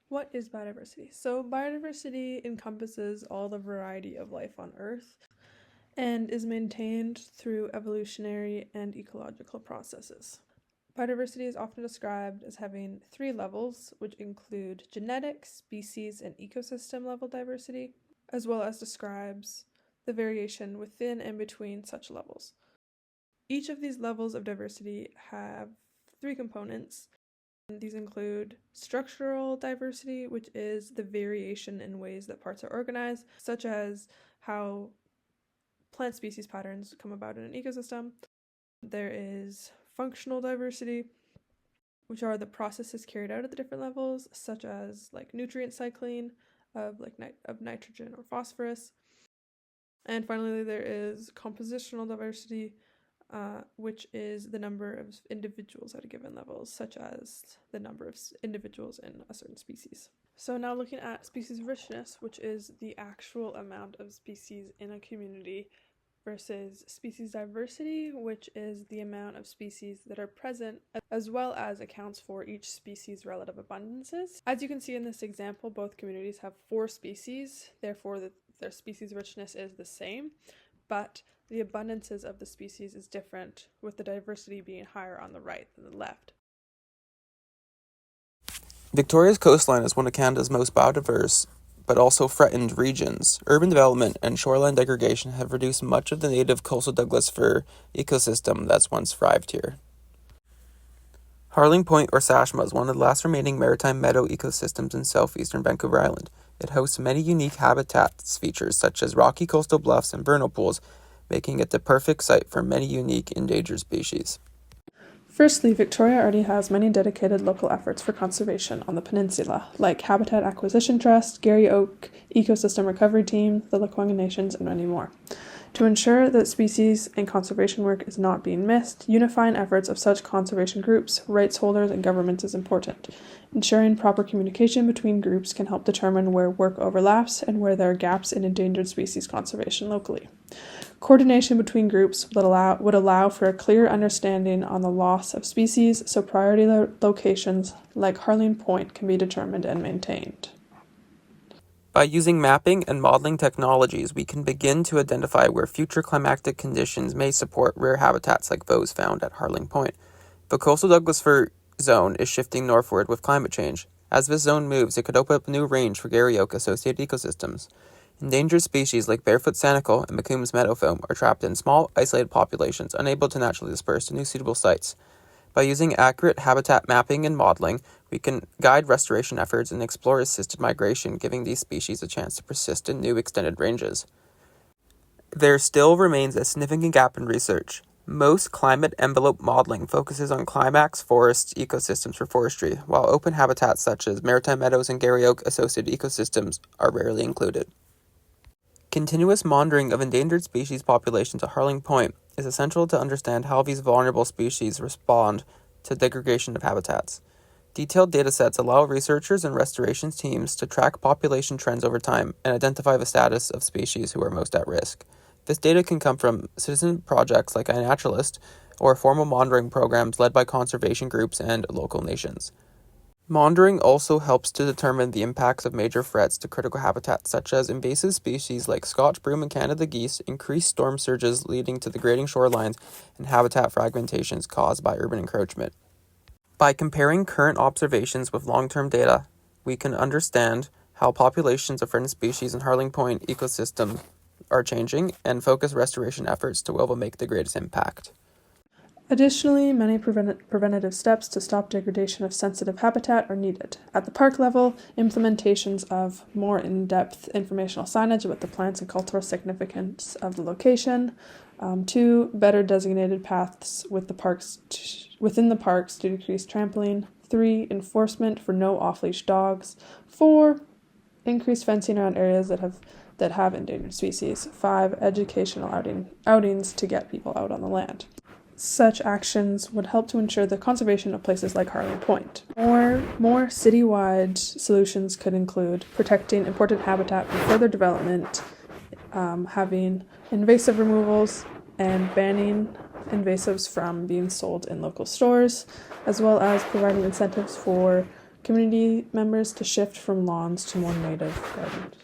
What is biodiversity? So biodiversity encompasses all the variety of life on Earth and is maintained through evolutionary and ecological processes. Biodiversity is often described as having three levels, which include genetic, species, and ecosystem level diversity, as well as describes the variation within and between such levels. Each of these levels of diversity have three components. These include structural diversity, which is the variation in ways that parts are organized, such as how plant species patterns come about in an ecosystem. There is functional diversity, which are the processes carried out at the different levels, such as like nutrient cycling of nitrogen or phosphorus. And finally, there is compositional diversity, which is the number of individuals at a given level, such as the number of individuals in a certain species. So now looking at species richness, which is the actual amount of species in a community, versus species diversity, which is the amount of species that are present, as well as accounts for each species' relative abundances. As you can see in this example, both communities have 4 species, therefore their species richness is the same, but the abundances of the species is different, with the diversity being higher on the right than the left. Victoria's coastline is one of Canada's most biodiverse, but also threatened regions. Urban development and shoreline degradation have reduced much of the native coastal Douglas fir ecosystem that's once thrived here. Harling Point or Sashma is one of the last remaining maritime meadow ecosystems in southeastern Vancouver Island. It hosts many unique habitats features such as rocky coastal bluffs and vernal pools, making it the perfect site for many unique endangered species. Firstly, Victoria already has many dedicated local efforts for conservation on the peninsula, like Habitat Acquisition Trust, Garry Oak Ecosystem Recovery Team, the Lekwungen Nations, and many more. To ensure that species and conservation work is not being missed, unifying efforts of such conservation groups, rights holders, and governments is important. Ensuring proper communication between groups can help determine where work overlaps and where there are gaps in endangered species conservation locally. Coordination between groups would allow for a clear understanding on the loss of species, so priority locations like Harling Point can be determined and maintained. By using mapping and modeling technologies, we can begin to identify where future climatic conditions may support rare habitats like those found at Harling Point. The coastal Douglas fir zone is shifting northward with climate change. As this zone moves, it could open up a new range for Garry Oak associated ecosystems. Endangered species like barefoot sanicle and McComb's meadow foam are trapped in small, isolated populations, unable to naturally disperse to new suitable sites. By using accurate habitat mapping and modeling, we can guide restoration efforts and explore assisted migration, giving these species a chance to persist in new extended ranges. There still remains a significant gap in research. Most climate envelope modeling focuses on climax forest ecosystems for forestry, while open habitats such as maritime meadows and Garry Oak associated ecosystems are rarely included. Continuous monitoring of endangered species populations at Harling Point is essential to understand how these vulnerable species respond to degradation of habitats. Detailed datasets allow researchers and restoration teams to track population trends over time and identify the status of species who are most at risk. This data can come from citizen projects like iNaturalist or formal monitoring programs led by conservation groups and local nations. Monitoring also helps to determine the impacts of major threats to critical habitats, such as invasive species like Scotch broom and Canada geese, increased storm surges leading to degrading shorelines, and habitat fragmentations caused by urban encroachment. By comparing current observations with long-term data, we can understand how populations of threatened species in Harling Point ecosystem are changing and focus restoration efforts to where will make the greatest impact. Additionally, many preventative steps to stop degradation of sensitive habitat are needed. At the park level, implementations of more in-depth informational signage about the plants and cultural significance of the location. 2, better designated paths within the parks to decrease trampling. 3, enforcement for no off-leash dogs. 4, increased fencing around areas that have endangered species. 5, educational outings to get people out on the land. Such actions would help to ensure the conservation of places like Harling Point. More citywide solutions could include protecting important habitat from further development, having invasive removals, and banning invasives from being sold in local stores, as well as providing incentives for community members to shift from lawns to more native gardens.